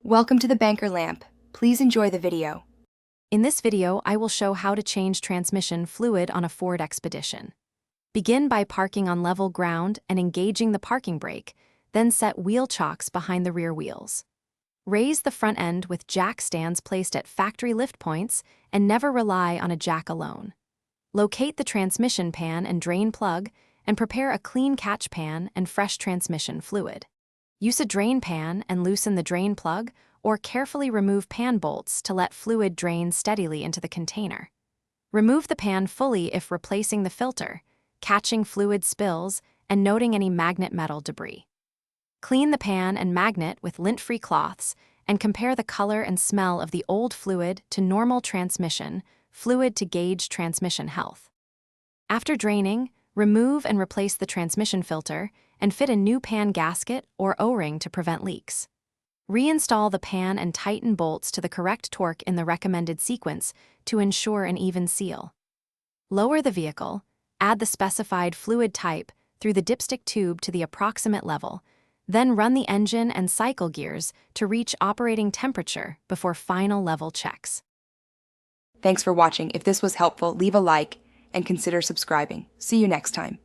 Welcome to the Banker Lamp. Please enjoy the video. In this video, I will show how to change transmission fluid on a Ford Expedition. Begin by parking on level ground and engaging the parking brake, then set wheel chocks behind the rear wheels. Raise the front end with jack stands placed at factory lift points and never rely on a jack alone. Locate the transmission pan and drain plug and prepare a clean catch pan and fresh transmission fluid. Use a drain pan and loosen the drain plug or carefully remove pan bolts to let fluid drain steadily into the container. Remove the pan fully if replacing the filter, catching fluid spills, and noting any magnet metal debris. Clean the pan and magnet with lint-free cloths and compare the color and smell of the old fluid to normal transmission fluid to gauge transmission health. After draining, remove and replace the transmission filter and fit a new pan gasket or O-ring to prevent leaks. Reinstall the pan and tighten bolts to the correct torque in the recommended sequence to ensure an even seal. Lower the vehicle, add the specified fluid type through the dipstick tube to the approximate level, then run the engine and cycle gears to reach operating temperature before final level checks. Thanks for watching. If this was helpful, leave a like and consider subscribing. See you next time.